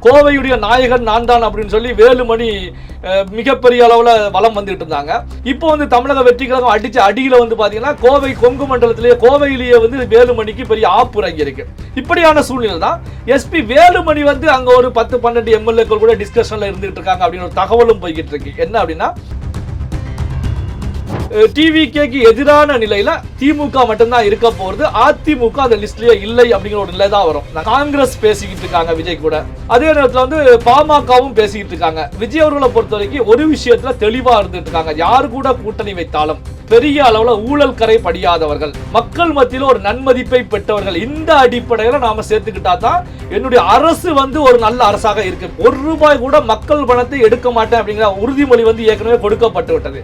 கோவையுடைய நாயகன் நான் தான் அப்படின்னு சொல்லி வேலுமணி மிகப்பெரிய அளவுல வலம் வந்துட்டு இருந்தாங்க. இப்போ வந்து தமிழக வெற்றி கழகம் அடிச்ச அடியில வந்து பாத்தீங்கன்னா கோவை கொங்கு மண்டலத்திலேயே கோவையிலேயே வந்து வேலுமணிக்கு பெரிய ஆப்புறங்கி இருக்கு. இப்படியான சூழ்நிலை தான் எஸ்பி வேலுமணி வந்து அங்க ஒரு 10-12 எம்எல்ஏக்கள் கூட டிஸ்கஷன்ல இருந்துட்டு இருக்காங்க அப்படின்னு ஒரு தகவலும் போய்கிட்டு இருக்கு. என்ன அப்படின்னா டிவிகேக்கு எதிரான நிலையில திமுக மட்டும்தான் இருக்க போறது, அதிமுக அந்த லிஸ்ட்லயே இல்லை அப்படிங்கிற ஒரு நிலை தான் வரும். காங்கிரஸ் பேசிக்கிட்டு இருக்காங்க விஜய் கூட, அதே நேரத்தில் வந்து பாமகவும் பேசிக்கிட்டு இருக்காங்க. விஜய் அவர்களை பொறுத்த வரைக்கும் ஒரு விஷயத்துல தெளிவா இருந்துட்டு இருக்காங்க. யாரு கூட கூட்டணி வைத்தாலும் பெரிய அளவுல ஊழல் கரை படியாதவர்கள், மக்கள் மத்தியில் ஒரு நன்மதிப்பை பெற்றவர்கள், இந்த அடிப்படையில நாம சேர்த்துக்கிட்டா தான் என்னுடைய அரசு வந்து ஒரு நல்ல அரசாக இருக்கு. ₹1 கூட மக்கள் பணத்தை எடுக்க மாட்டேன் அப்படிங்கிற உறுதிமொழி வந்து ஏற்கனவே கொடுக்கப்பட்டு விட்டது.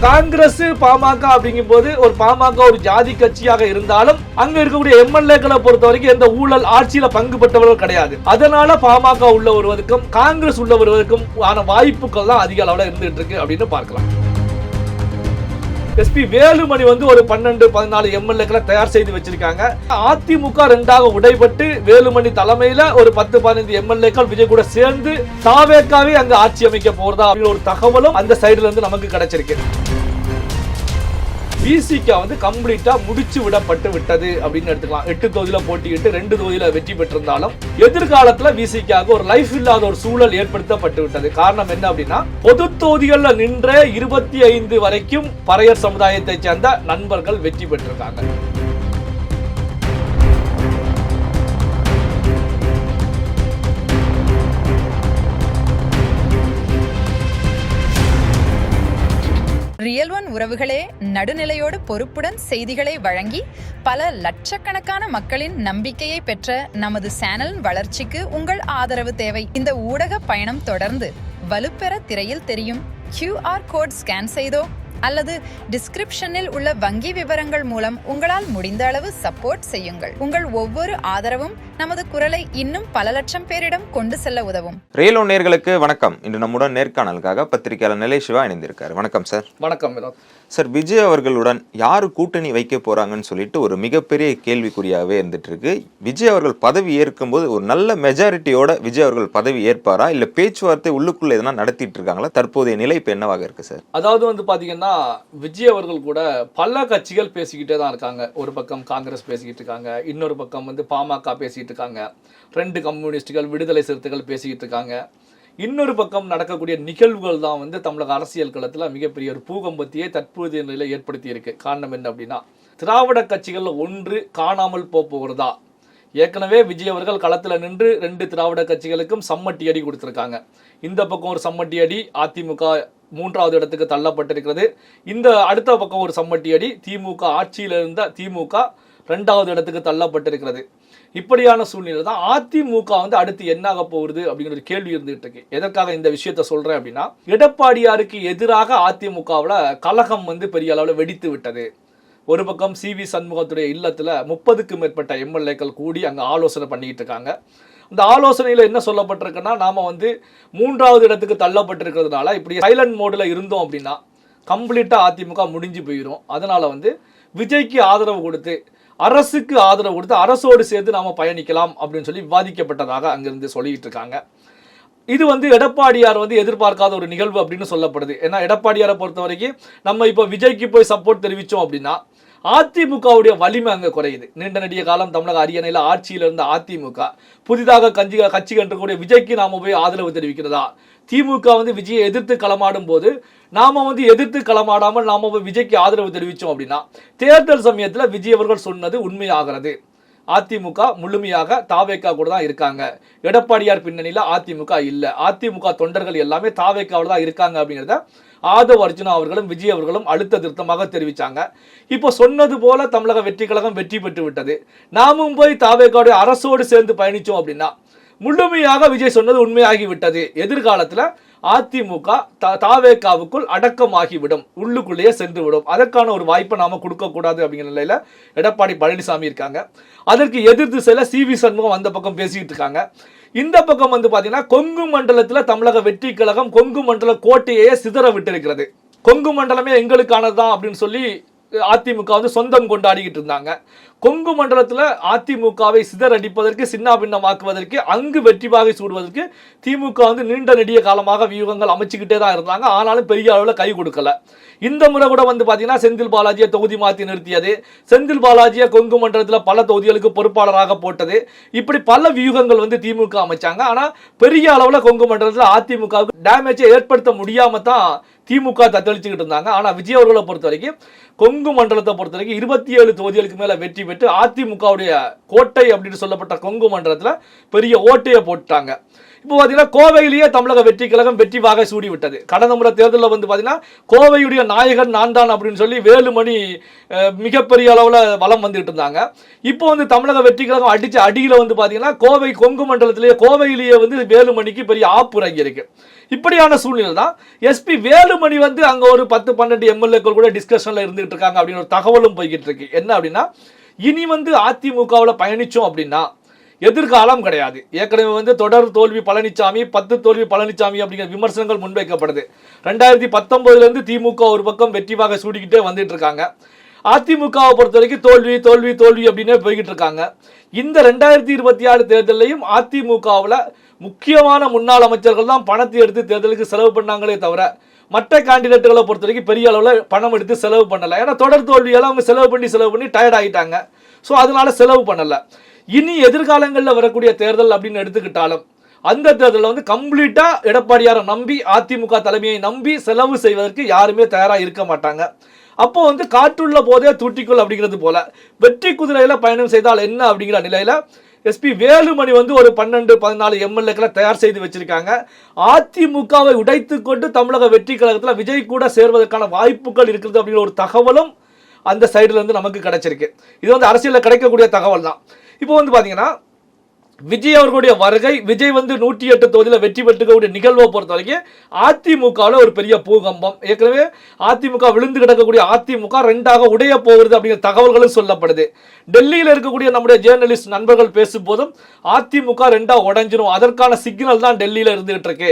காங்கிரஸ் பாமக அப்படிங்கும் போது ஒரு பாமக ஒரு ஜாதி கட்சியாக இருந்தாலும் அங்க இருக்கக்கூடிய எம்எல்ஏக்களை பொறுத்த வரைக்கும் எந்த ஊழல் ஆட்சியில பங்கு பெற்றவர்கள் கிடையாது. அதனால பாமக உள்ள வருவதற்கும் காங்கிரஸ் உள்ள வருவதற்கும் ஆன வாய்ப்புகள் தான் அதிக அளவுல இருந்துட்டு இருக்கு அப்படின்னு பார்க்கலாம். எஸ்பி வேலுமணி வந்து ஒரு 12-14 எம்எல்ஏக்களை தயார் செய்து வச்சிருக்காங்க. அதிமுக 2ஆக உடைபட்டு வேலுமணி தலைமையில ஒரு 10-15 எம்எல்ஏக்கள் விஜய் கூட சேர்ந்து தாவேக்காவே அங்க ஆட்சி அமைக்க போறதா அப்படிங்கிற ஒரு தகவலும் அந்த சைடுல இருந்து நமக்கு கிடைச்சிருக்கு. விசிக வந்து கம்ப்ளீட்டா முடிச்சு விடப்பட்டு விட்டது அப்படின்னு எடுத்துக்கலாம். 8 தொகுதியில போட்டியிட்டு 2 தொகுதியில வெற்றி பெற்றிருந்தாலும் எதிர்காலத்துல விசிகாக ஒரு லைஃப் இல்லாத ஒரு சூழல் ஏற்படுத்தப்பட்டு விட்டது. காரணம் என்ன அப்படின்னா பொது தொகுதிகள்ல நின்ற 25 வரைக்கும் பறையர் சமுதாயத்தை சேர்ந்த நண்பர்கள் வெற்றி பெற்றிருக்காங்க. ரியல் ஒன் உறவுகளே, நடுநிலையோடு பொறுப்புடன் செய்திகளை வழங்கி பல லட்சக்கணக்கான மக்களின் நம்பிக்கையை பெற்ற நமது சேனலின் வளர்ச்சிக்கு உங்கள் ஆதரவு தேவை. இந்த ஊடக பயணம் தொடர்ந்து வலுப்பெற திரையில் தெரியும் QR கோட் ஸ்கேன் செய்தோ அல்லது டிஸ்கிரிப்ஷனில் உள்ள வங்கி விவரங்கள் மூலம் உங்களால் முடிந்த அளவு சப்போர்ட் செய்யுங்கள். உங்கள் ஒவ்வொரு ஆதரவும் நமது குரலை இன்னும் பல லட்சம் பேரிடம் கொண்டு செல்ல உதவும். ரியல் ஒன் நேயர்களுக்கு வணக்கம். இன்று நம்முடன் நேர்காணலுக்காக பத்திரிகையாளர் நிலை சிவா இணைந்திருக்காரு. வணக்கம் சார். வணக்கம் சார். விஜய் அவர்களுடன் யாரு கூட்டணி வைக்க போறாங்கன்னு சொல்லிட்டு ஒரு மிகப்பெரிய கேள்விக்குறியாகவே இருந்துட்டு இருக்கு. விஜய் அவர்கள் பதவி ஏற்கும் போது ஒரு நல்ல மெஜாரிட்டியோட விஜய் அவர்கள் பதவி ஏற்பாரா, இல்ல பேச்சுவார்த்தை உள்ளுக்குள்ள எதனா நடத்திட்டு இருக்காங்களா? தற்போதைய நிலை இப்ப என்னவாக இருக்கு சார்? அதாவது வந்து பாத்தீங்கன்னா விஜய் அவர்கள் கூட பல கட்சிகள் பேசிக்கிட்டே தான் இருக்காங்க. ஒரு பக்கம் காங்கிரஸ் பேசிக்கிட்டு இருக்காங்க, இன்னொரு பக்கம் வந்து பாமக பேசிக்கிட்டு இருக்காங்க, 2 கம்யூனிஸ்டுகள் விடுதலை சிறுத்தைகள் பேசிக்கிட்டு இருக்காங்க. இன்னொரு பக்கம் நடக்கக்கூடிய நிகழ்வுகள் தான் வந்து தமிழக அரசியல் களத்தில் மிகப்பெரிய ஒரு பூகம்பத்தையே தற்போதைய நிலையில் ஏற்படுத்தி இருக்கு. காரணம் என்ன அப்படின்னா திராவிட கட்சிகள் ஒன்று காணாமல் போகிறதா. ஏற்கனவே விஜய் அவர்கள் களத்தில் நின்று 2 திராவிட கட்சிகளுக்கும் சம்மட்டி அடி கொடுத்துருக்காங்க. இந்த பக்கம் ஒரு சம்மட்டி அடி அதிமுக 3வது இடத்துக்கு தள்ளப்பட்டிருக்கிறது. இந்த அடுத்த பக்கம் ஒரு சம்மட்டி அடி திமுக ஆட்சியில் இருந்த திமுக 2வது இடத்துக்கு தள்ளப்பட்டிருக்கிறது. இப்படியான சூழ்நிலை தான் அதிமுக வந்து அடுத்து என்னாக போகுது அப்படிங்கிற ஒரு கேள்வி இருந்துகிட்டு இருக்கு. எதற்காக இந்த விஷயத்த சொல்றேன் அப்படின்னா எடப்பாடியாருக்கு எதிராக அதிமுகவில் கலகம் வந்து பெரிய அளவில் வெடித்து விட்டது. ஒரு பக்கம் CV சண்முகத்துடைய இல்லத்துல 30க்கும் மேற்பட்ட எம்எல்ஏக்கள் கூடி அங்க ஆலோசனை பண்ணிட்டு இருக்காங்க. அந்த ஆலோசனையில என்ன சொல்லப்பட்டிருக்குன்னா நாம வந்து 3வது இடத்துக்கு தள்ளப்பட்டிருக்கிறதுனால இப்படி சைலண்ட் மோட்ல இருந்தோம் அப்படின்னா கம்ப்ளீட்டா அதிமுக முடிஞ்சு போயிடும். அதனால வந்து விஜய்க்கு ஆதரவு கொடுத்து அரசுக்கு ஆதரவு கொடுத்து அரசோடு சேர்ந்து நாம பயணிக்கலாம் அப்படின்னு சொல்லி விவாதிக்கப்பட்டதாக அங்கிருந்து சொல்லிட்டு இருக்காங்க. இது வந்து எடப்பாடியார் வந்து எதிர்பார்க்காத ஒரு நிகழ்வு அப்படின்னு சொல்லப்படுது. ஏன்னா எடப்பாடியாரை பொறுத்த வரைக்கும் நம்ம இப்போ விஜய்க்கு போய் சப்போர்ட் தெரிவித்தோம் அப்படின்னா அதிமுகவுடைய வலிமை அங்கே குறையுது. நீண்ட நெடிய காலம் தமிழக அரியணையில் ஆட்சியில் இருந்த அதிமுக புதிதாக கட்சி கண்டக்கூடிய விஜய்க்கு நாம போய் ஆதரவு தெரிவிக்கிறதா? திமுக வந்து விஜயை எதிர்த்து களமாடும் போது நாம வந்து எதிர்த்து களமாடாமல் நாம விஜய்க்கு ஆதரவு தெரிவித்தோம் அப்படின்னா தேர்தல் சமயத்தில் விஜய் அவர்கள் சொன்னது உண்மையாகிறது. அதிமுக முழுமையாக தாவேக்கா கூட தான் இருக்காங்க, எடப்பாடியார் பின்னணியில அதிமுக இல்லை, அதிமுக தொண்டர்கள் எல்லாமே தாவேக்காவில் தான் இருக்காங்க அப்படிங்கிறத ஆதவ் அர்ஜுனா அவர்களும் விஜய் அவர்களும் அழுத்த திருத்தமாக தெரிவித்தாங்க. இப்போ சொன்னது போல தமிழக வெற்றி கழகம் வெற்றி பெற்று விட்டது. நாமும் போய் தாவேக்காவுடைய அரசோடு சேர்ந்து பயணிச்சோம் அப்படின்னா முழுமையாக விஜய் சொன்னது உண்மையாகிவிட்டது. எதிர்காலத்தில் அதிமுக தாவேக்காவுக்குள் அடக்கமாகிவிடும், உள்ளுக்குள்ளேயே சென்று விடும். அதற்கான ஒரு வாய்ப்பை நாம கொடுக்க கூடாது அப்படிங்கிற நிலையில எடப்பாடி பழனிசாமி இருக்காங்க. அதற்கு எதிர்த்து சில CV சண்முகம் அந்த பக்கம் பேசிட்டு இருக்காங்க. இந்த பக்கம் வந்து பாத்தீங்கன்னா கொங்கு மண்டலத்துல தமிழக வெற்றி கழகம் கொங்கு மண்டல கோட்டையே சிதற விட்டிருக்கிறது. கொங்கு மண்டலமே எங்களுக்கானதுதான் அப்படின்னு சொல்லி அதிமுக வந்து சொந்தம் கொண்டாடிக்கிட்டு இருந்தாங்க. கொங்கு மண்டலத்தில் அதிமுகவை சிதறடிப்பதற்கு, சின்னாபின்னமாக்குவதற்கு, அங்கு வெற்றி வாகை சூடுவதற்கு திமுக வந்து நீண்ட நெடிய காலமாக வியூகங்கள் அமைச்சுக்கிட்டே தான் இருந்தாங்க. ஆனாலும் பெரிய அளவில் கை கொடுக்கல. இந்த முறை கூட வந்து பார்த்தீங்கன்னா செந்தில் பாலாஜியை தொகுதி மாற்றி நிறுத்தியது, செந்தில் பாலாஜியை கொங்கு மண்டலத்தில் பல தொகுதிகளுக்கு பொறுப்பாளராக போட்டது, இப்படி பல வியூகங்கள் வந்து திமுக அமைச்சாங்க. ஆனால் பெரிய அளவில் கொங்கு மண்டலத்தில் அதிமுகவுக்கு டேமேஜை ஏற்படுத்த முடியாம தான் திமுக தத்தளிச்சுக்கிட்டு இருந்தாங்க. ஆனால் விஜய் அவர்களை பொறுத்த வரைக்கும் கொங்கு மண்டலத்தை பொறுத்த வரைக்கும் 27 தொகுதிகளுக்கு மேலே வெற்றி பெற்று அதிமுகவுடைய கோட்டை அப்படின்னு சொல்லப்பட்ட கொங்கு மண்டலத்தில் பெரிய ஓட்டையை போட்டுட்டாங்க. இப்போ பார்த்தீங்கன்னா கோவையிலேயே தமிழக வெற்றி கழகம் வெற்றி வாகை சூடி விட்டது. கடந்த முறை தேர்தலில் வந்து பார்த்தீங்கன்னா கோவையுடைய நாயகன் நான் தான் அப்படின்னு சொல்லி வேலுமணி மிகப்பெரிய அளவில் வலம் வந்துட்டு இருந்தாங்க. இப்போ வந்து தமிழக வெற்றி கழகம் அடிச்ச அடியில் வந்து பார்த்தீங்கன்னா கோவை கொங்கு மண்டலத்திலேயே கோவையிலேயே வந்து வேலுமணிக்கு பெரிய ஆப்பு இறங்கி இருக்கு. இப்படியான சூழ்நிலை தான் எஸ்பி வேலுமணி வந்து அங்கே ஒரு 10-12 எம்எல்ஏக்கள் கூட டிஸ்கஷனில் இருந்துகிட்டு இருக்காங்க அப்படின்னு ஒரு தகவலும் போய்கிட்டு இருக்கு. என்ன அப்படின்னா, இனி வந்து அதிமுகவில் பயணிச்சோம் அப்படின்னா எதிர்காலம் கிடையாது. ஏற்கனவே வந்து தொடர் தோல்வி பழனிசாமி, 10 தோல்வி பழனிசாமி அப்படிங்கிற விமர்சனங்கள் முன்வைக்கப்படுது. 2019 திமுக ஒரு பக்கம் வெற்றி வாகை சூடிக்கிட்டே வந்துட்டு இருக்காங்க. அதிமுகவை பொறுத்த வரைக்கும் தோல்வி தோல்வி தோல்வி அப்படின்னே போய்கிட்டு இருக்காங்க. இந்த 2026 தேர்தலையும் அதிமுகவில் முக்கியமான முன்னாள் அமைச்சர்கள் தான் பணத்தை எடுத்து தேர்தலுக்கு செலவு பண்ணாங்களே தவிர மற்ற கேண்டிடேட்டுகளை பொறுத்த வரைக்கும் பெரிய அளவில் பணம் எடுத்து செலவு பண்ணலை. ஏன்னா தொடர் தோல்வியெல்லாம் அவங்க செலவு பண்ணி டயர்ட் ஆகிட்டாங்க. ஸோ அதனால செலவு பண்ணலை. இனி எதிர்காலங்களில் வரக்கூடிய தேர்தல் அப்படின்னு எடுத்துக்கிட்டாலும் அந்த தேர்தலில் வந்து கம்ப்ளீட்டாக எடப்பாடியாரை நம்பி, அதிமுக தலைமையை நம்பி செலவு செய்வதற்கு யாருமே தயாராக இருக்க மாட்டாங்க. அப்போ வந்து காற்றுள்ள போதே தூட்டிக்குள் அப்படிங்கிறது போல வெற்றி குதிரையில் பயணம் செய்தால் என்ன அப்படிங்கிற நிலையில் எஸ்பி வேலுமணி வந்து ஒரு 12-14 எம்எல்ஏக்களை தயார் செய்து வச்சிருக்காங்க. அதிமுகவை உடைத்து கொண்டு தமிழக வெற்றி கழகத்தில் விஜய் கூட சேர்வதற்கான வாய்ப்புகள் இருக்கிறது அப்படிங்கிற ஒரு தகவலும் அந்த சைடுல இருந்து நமக்கு கிடைச்சிருக்கு. இது வந்து அரசியலில் கிடைக்கக்கூடிய தகவல் தான். இப்போ வந்து பார்த்தீங்கன்னா விஜய் அவர்களுடைய வருகை, விஜய் வந்து 108 தொகுதியில் வெற்றி பெற்றுக்கக்கூடிய நிகழ்வை பொறுத்த வரைக்கும் அதிமுகவில் ஒரு பெரிய பூகம்பம். ஏற்கனவே அதிமுக விழுந்து கிடக்கக்கூடிய அதிமுக 2ஆக உடைய போகிறது அப்படிங்கிற தகவல்களும் சொல்லப்படுது. டெல்லியில் இருக்கக்கூடிய நம்முடைய ஜேர்னலிஸ்ட் நண்பர்கள் பேசும்போதும் அதிமுக 2ஆக உடைஞ்சிரும், அதற்கான சிக்னல் தான் டெல்லியில் இருந்துகிட்டு இருக்கு.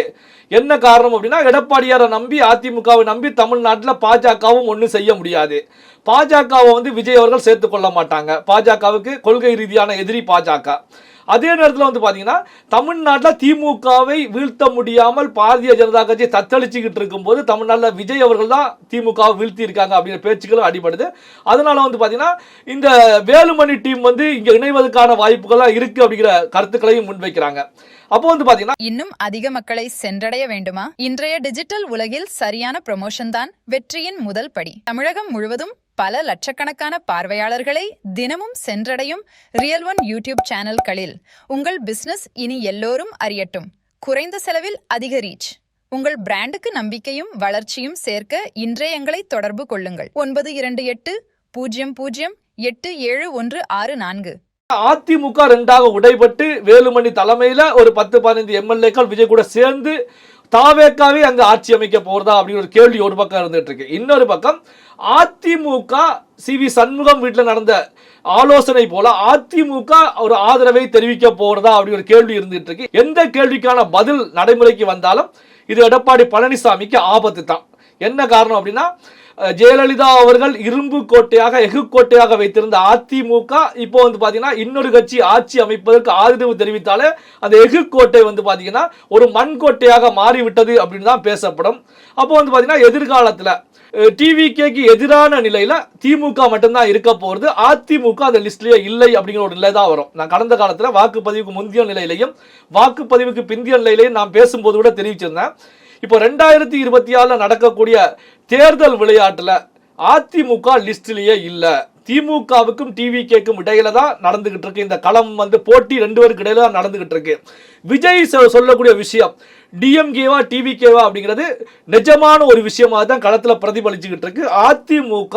என்ன காரணம் அப்படின்னா, எடப்பாடியாரை நம்பி அதிமுகவை நம்பி தமிழ்நாட்டில் பாஜகவும் ஒன்றும் செய்ய முடியாது. பாஜகவை வந்து விஜய் அவர்கள் சேர்த்துக்கொள்ள மாட்டாங்க. பாஜகவுக்கு கொள்கை ரீதியான எதிரி பாஜக. அதே நேரத்தில் வந்து பார்த்தீங்கன்னா தமிழ்நாட்டில் திமுகவை வீழ்த்த முடியாமல் பாரதிய ஜனதா கட்சி தத்தளிச்சுக்கிட்டு இருக்கும்போது தமிழ்நாட்டில் விஜய் அவர்கள் தான் திமுகவை வீழ்த்தி இருக்காங்க அப்படிங்கிற பேச்சுக்களும் அடிபடுது. அதனால வந்து பார்த்தீங்கன்னா இந்த வேலுமணி டீம் வந்து இங்கே இணைவதற்கான வாய்ப்புகள்லாம் இருக்கு அப்படிங்கிற கருத்துக்களையும் முன்வைக்கிறாங்க. அப்போ வந்து பாத்தீங்கன்னா இன்னும் அதிக மக்களை சென்றடைய வேண்டுமா? இன்றைய டிஜிட்டல் உலகில் சரியான ப்ரமோஷன் தான் வெற்றியின் முதல் படி. தமிழகம் முழுவதும் பல லட்சக்கணக்கான பார்வையாளர்களை தினமும் சென்றடையும் ரியல் ஒன் யூடியூப் சேனல்களில் உங்கள் பிசினஸ் இனி எல்லோரும் அறியட்டும். குறைந்த செலவில் அதிக ரீச். உங்கள் பிராண்டுக்கு நம்பிக்கையும் வளர்ச்சியும் சேர்க்க இன்றைய எங்களை தொடர்பு கொள்ளுங்கள். 9280087164. அதிமுக 2ஆக உடைபட்டு வேலுமணி தலைமையில ஒரு 10-15 எம்எல்ஏக்கள் விஜய் கூட சேர்ந்து தாவேக்காவே அங்க ஆட்சி அமைக்க போறதா அப்படின்னு ஒரு கேள்வி ஒரு பக்கம் இருந்துட்டு இருக்கு. இன்னொரு பக்கம் அதிமுக சி.வி. சண்முகம் வீட்டில் நடந்த ஆலோசனை போல அதிமுக ஒரு ஆதரவை தெரிவிக்க போறதா அப்படி ஒரு கேள்வி இருந்துட்டு இருக்கு. எந்த கேள்விக்கான பதில் நடைமுறைக்கு வந்தாலும் இது எடப்பாடி பழனிசாமிக்கு ஆபத்து தான். என்ன காரணம் அப்படின்னா, ஜெயலலிதா அவர்கள் இரும்பு கோட்டையாக எஃகு கோட்டையாக வைத்திருந்த அதிமுக இப்போ வந்து பாத்தீங்கன்னா இன்னொரு கட்சி ஆட்சி அமைப்பதற்கு ஆதரவு தெரிவித்தாலே அந்த எஃகு கோட்டை வந்து பாத்தீங்கன்னா ஒரு மண் கோட்டையாக மாறிவிட்டது அப்படின்னு தான் பேசப்படும். அப்போ வந்து பாத்தீங்கன்னா எதிர்காலத்துல டிவிகேக்கு எதிரான நிலையில திமுக மட்டும்தான் இருக்க போறது. அதிமுக அந்த லிஸ்ட்லயே இல்லை அப்படிங்கிற ஒரு நிலை தான் வரும். நான் கடந்த காலத்துல வாக்குப்பதிவுக்கு முந்தைய நிலையிலையும் வாக்குப்பதிவுக்கு பிந்திய நிலையிலையும் நான் பேசும்போது கூட தெரிவிச்சிருந்தேன். இப்போ 2024 நடக்கக்கூடிய தேர்தல் விளையாட்டுல அதிமுக லிஸ்ட்லயே இல்ல. திமுகவுக்கும் டிவிகேக்கும் இடையில தான் நடந்துகிட்டு இருக்கு. இந்த களம் வந்து போட்டி 2 பேருக்கு இடையில தான் நடந்துகிட்டு இருக்கு. விஜய் சொல்லக்கூடிய விஷயம் டிஎம்கேவா டிவிகேவா அப்படிங்கிறது நிஜமான ஒரு விஷயமா தான் களத்தில் பிரதிபலிச்சுக்கிட்டு இருக்கு. அதிமுக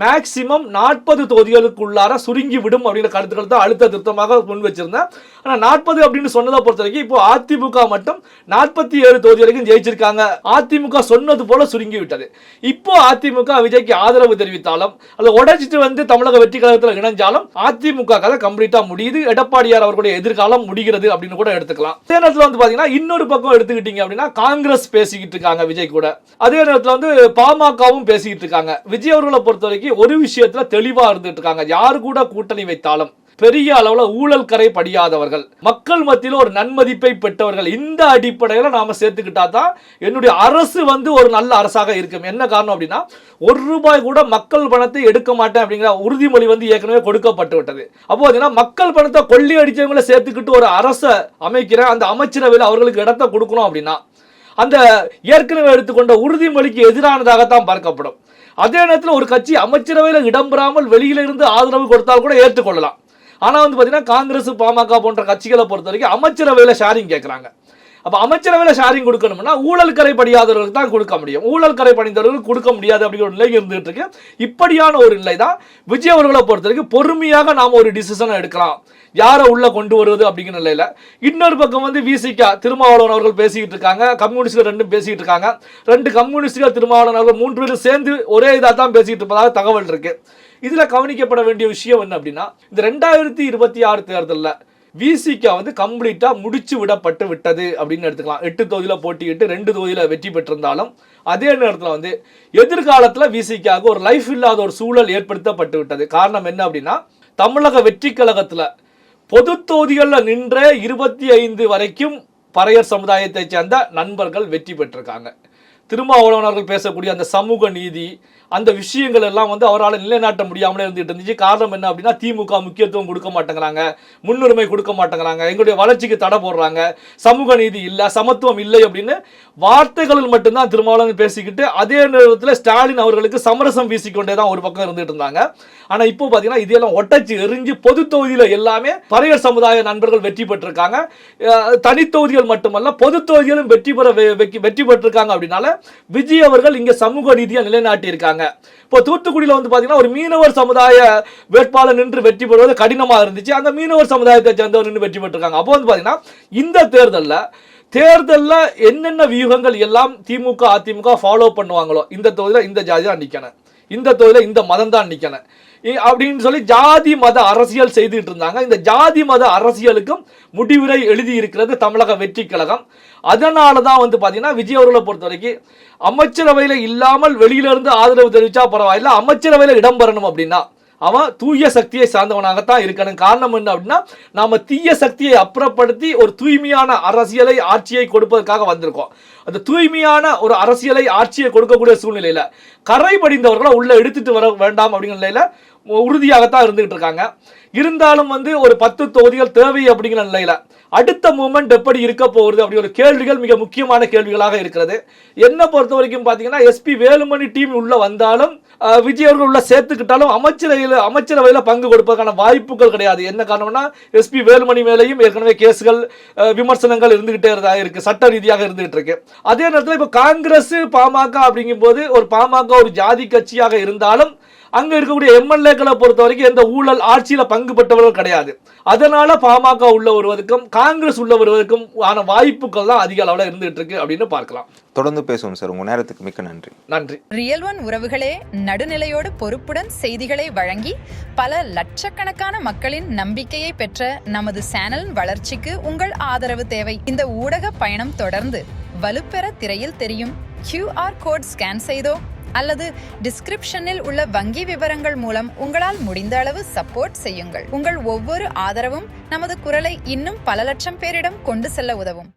மேக்சிமம் 40 தொகுதிகளுக்குள்ளார சுருங்கி விடும் அப்படிங்கிற கருத்துக்கள் தான் அழுத்த திருத்தமாக முன் வச்சிருந்தேன். ஆனால் 40 அப்படின்னு சொன்னதை பொறுத்த வரைக்கும் இப்போ அதிமுக மட்டும் 47 தொகுதி வரைக்கும் ஜெயிச்சிருக்காங்க. அதிமுக சொன்னது போல சுருங்கி விட்டது. இப்போ அதிமுக விஜய்க்கு ஆதரவு தெரிவித்தாலும் அல்ல உடைச்சிட்டு வந்து தமிழக வெற்றி கழகத்தில் இணைஞ்சாலும் அதிமுக கதை கம்ப்ளீட்டா முடியுது. எடப்பாடியார் அவர்களுடைய எதிர்காலம் முடிகிறது அப்படின்னு கூட எடுத்துக்கலாம். அதே நேரத்தில் வந்து பாத்தீங்கன்னா இன்னொரு பக்கம் எடுத்து எடுத்துக்கிட்டீங்க அப்படின்னா காங்கிரஸ் பேசிக்கிட்டு இருக்காங்க விஜய் கூட. அதே நேரத்தில் வந்து பாமகவும் பேசிக்கிட்டு இருக்காங்க. விஜய் அவர்களை பொறுத்த வரைக்கும் ஒரு விஷயத்துல தெளிவா இருந்துட்டு இருக்காங்க. யாரு கூட கூட்டணி வைத்தாலும் பெரிய அளவுல ஊழல் கரை படியாதவர்கள், மக்கள் மத்தியில் ஒரு நன்மதிப்பை பெற்றவர்கள், இந்த அடிப்படையில் நாம சேர்த்துக்கிட்டா தான் என்னுடைய அரசு வந்து ஒரு நல்ல அரசாக இருக்கும். என்ன காரணம் அப்படின்னா, ₹1 கூட மக்கள் பணத்தை எடுக்க மாட்டேன் அப்படிங்கிற உறுதிமொழி வந்து ஏற்கனவே கொடுக்கப்பட்டு விட்டது. அப்போ பார்த்தீங்கன்னா மக்கள் பணத்தை கொள்ளை அடிச்சவங்களை சேர்த்துக்கிட்டு ஒரு அரசை அமைக்கிற அந்த அமைச்சரவையில் அவர்களுக்கு இடத்தை கொடுக்கணும் அப்படின்னா அந்த ஏற்கனவே எடுத்துக்கொண்ட உறுதிமொழிக்கு எதிரானதாகத்தான் பார்க்கப்படும். அதே நேரத்தில் ஒரு கட்சி அமைச்சரவையில் இடம்பெறாமல் வெளியில இருந்து ஆதரவு கொடுத்தால் கூட ஏற்றுக்கொள்ளலாம். ஆனா வந்து பாத்தீங்கன்னா காங்கிரஸ், பாமக போன்ற கட்சிகளை பொறுத்த வரைக்கும் அமைச்சரவையில ஷேரிங் கேட்கறாங்க. அப்ப அமைச்சரவையில ஷேரிங் கொடுக்கணும்னா ஊழல் கரை படியாதவர்களுக்கு தான் கொடுக்க முடியும். ஊழல் கரை படிந்தவர்களுக்கு கொடுக்க முடியாது அப்படிங்கிற ஒரு நிலை இருந்துட்டு இருக்கு. இப்படியான ஒரு நிலை தான் விஜய் அவர்களை பொறுத்த வரைக்கும் பொறுமையாக நாம ஒரு டிசிஷன் எடுக்கலாம், யாரை உள்ள கொண்டு வருவது அப்படிங்கிற நிலையில. இன்னொரு பக்கம் வந்து விசிக திருமாவளவன் அவர்கள் பேசிக்கிட்டு இருக்காங்க, கம்யூனிஸ்ட்கள் ரெண்டும் பேசிக்கிட்டு இருக்காங்க. 2 கம்யூனிஸ்ட்கள் திருமாவளவன் அவர்கள் 3 பேரும் சேர்ந்து ஒரே இதாக தான் பேசிக்கிட்டு இருப்பதாக தகவல் இருக்கு. இதுல கவனிக்கப்பட வேண்டிய விஷயம் என்ன அப்படின்னா, இந்த 2026 தேர்தலில் விசிக வந்து கம்ப்ளீட்டா முடிச்சு விடப்பட்டு விட்டது அப்படின்னு எடுத்துக்கலாம். 8 தொகுதியில போட்டியிட்டு 2 தொகுதியில வெற்றி பெற்றிருந்தாலும் அதே நேரத்தில் வந்து எதிர்காலத்தில் விசிகாவுக்கு ஒரு லைஃப் இல்லாத ஒரு சூழல் ஏற்படுத்தப்பட்டு விட்டது. காரணம் என்ன அப்படின்னா, தமிழக வெற்றி கழகத்துல பொது தொகுதிகளில் நின்ற 25 வரைக்கும் பறையர் சமுதாயத்தை சேர்ந்த நண்பர்கள் வெற்றி பெற்றிருக்காங்க. திருமாவளவன் அவர்கள் பேசக்கூடிய அந்த சமூக நீதி, அந்த விஷயங்கள் எல்லாம் வந்து அவரால் நிலைநாட்ட முடியாமலே இருந்துட்டு இருந்துச்சு. காரணம் என்ன அப்படின்னா, திமுக முக்கியத்துவம் கொடுக்க மாட்டேங்கிறாங்க, முன்னுரிமை கொடுக்க மாட்டேங்கிறாங்க, எங்களுடைய வளர்ச்சிக்கு தடை போடுறாங்க, சமூக நீதி இல்லை, சமத்துவம் இல்லை அப்படின்னு வார்த்தைகளில் மட்டும்தான் திருமாவளவன் பேசிக்கிட்டு அதே நேரத்தில் ஸ்டாலின் அவர்களுக்கு சமரசம் வீசிக்கொண்டே தான் ஒரு பக்கம் இருந்துட்டு இருந்தாங்க. ஆனா இப்போ பாத்தீங்கன்னா இதெல்லாம் ஒட்டச்சு எரிஞ்சு பொது தொகுதியில எல்லாமே பறையர் சமுதாய நண்பர்கள் வெற்றி பெற்றிருக்காங்க. தனி தொகுதிகள் மட்டுமல்ல பொது தொகுதியிலும் வெற்றி பெற்றிருக்காங்க. அப்படின்னால விஜய் அவர்கள் இங்க சமூக நீதியை நிலைநாட்டி இருக்காங்க. இப்போ தூத்துக்குடியில வந்து பாத்தீங்கன்னா ஒரு மீனவர் சமுதாய வேட்பாளர் நின்று வெற்றி பெறுவது கடினமா இருந்துச்சு. அந்த மீனவர் சமுதாயத்தை சேர்ந்தவர் நின்று வெற்றி பெற்றிருக்காங்க. அப்போ வந்து பாத்தீங்கன்னா இந்த தேர்தலில் என்னென்ன வியூகங்கள் எல்லாம் திமுக அதிமுக ஃபாலோ பண்ணுவாங்களோ, இந்த தொகுதியில் இந்த ஜாதி தான் நிற்கணும், இந்த தொகுதியில் இந்த மதம் தான் நிற்கணும் அப்படின்னு சொல்லி ஜாதி மத அரசியல் செய்துட்டு இருந்தாங்க. இந்த ஜாதி மத அரசியலுக்கும் முடிவுரை எழுதி இருக்கிறது தமிழக வெற்றி கழகம். அதனால தான் வந்து பார்த்தீங்கன்னா விஜய் அவர்களை பொறுத்த வரைக்கும் அமைச்சரவையில் இல்லாமல் வெளியிலிருந்து ஆதரவு தெரிவித்தா பரவாயில்ல, அமைச்சரவையில் இடம் பெறணும் அப்படின்னா அவன் தூய சக்தியை சார்ந்தவனாகத்தான் இருக்கணும். காரணம் என்ன அப்படின்னா, நாம தீய சக்தியை அப்புறப்படுத்தி ஒரு தூய்மையான அரசியலை ஆட்சியை கொடுப்பதற்காக வந்திருக்கோம். அந்த தூய்மையான ஒரு அரசியலை ஆட்சியை கொடுக்கக்கூடிய சூழ்நிலையில கரை படிந்தவர்களை உள்ள எடுத்துட்டு வர வேண்டாம் அப்படிங்கிற நிலையில உறுதியாகத்தான் இருந்துகிட்டு இருக்காங்க. இருந்தாலும் வந்து ஒரு 10 தொகுதிகள் தேவை அப்படிங்கிற நிலையில அடுத்த மூமெண்ட் எப்படி இருக்க போகுது அப்படி ஒரு கேள்விகள் மிக முக்கியமான கேள்விகளாக இருக்கிறது. என்ன பொறுத்த வரைக்கும் பாத்தீங்கன்னா எஸ்பி வேலுமணி டீம் உள்ள வந்தாலும் விஜய் அவர்கள் உள்ள சேர்த்துக்கிட்டாலும் அமைச்சரவையில பங்கு கொடுப்பதற்கான வாய்ப்புகள் கிடையாது. என்ன காரணம்னா, எஸ்பி வேலுமணி மேலையும் ஏற்கனவே கேஸ்கள் விமர்சனங்கள் இருந்துகிட்டே இருக்கு, சட்ட ரீதியாக இருந்துகிட்டு இருக்கு. அதே நேரத்தில் இப்ப காங்கிரஸ் பாமக அப்படிங்கும் போது ஒரு பாமக ஒரு ஜாதி கட்சியாக இருந்தாலும் அங்க இருக்கக்கூடிய எம்எல்ஏக்களை பொறுத்த வரைக்கும் எந்த ஊழல் ஆட்சியில பங்கு பெற்றவர்கள் கிடையாது. அதனால பாமக உள்ள வருவதற்கும் காங்கிரஸ் உள்ள வருவதற்கும் ஆன வாய்ப்புகள் தான் அதிக அளவில் இருந்துட்டு இருக்கு அப்படின்னு பார்க்கலாம். தொடர்ந்து பேசுவோம் சார். உங்க நேரத்துக்கு மிக்க நன்றி. நன்றி. ரியல் ஒன் உறவுகளே, நடுநிலையோடு பொறுப்புடன் செய்திகளை வழங்கி பல லட்சக்கணக்கான மக்களின் நம்பிக்கையை பெற்ற நமது சேனல் வளர்ச்சிக்கு உங்கள் ஆதரவு தேவை. இந்த ஊடக பயணம் தொடர்ந்து வலுப்பெற திரையில் தெரியும் QR கோட் ஸ்கேன் செய்தோ அல்லது டிஸ்கிரிப்ஷனில் உள்ள வங்கி விவரங்கள் மூலம் உங்களால் முடிந்த அளவு சப்போர்ட் செய்யுங்கள். உங்கள் ஒவ்வொரு ஆதரவும் நமது குரலை இன்னும் பல லட்சம் பேரிடம் கொண்டு செல்ல உதவும்.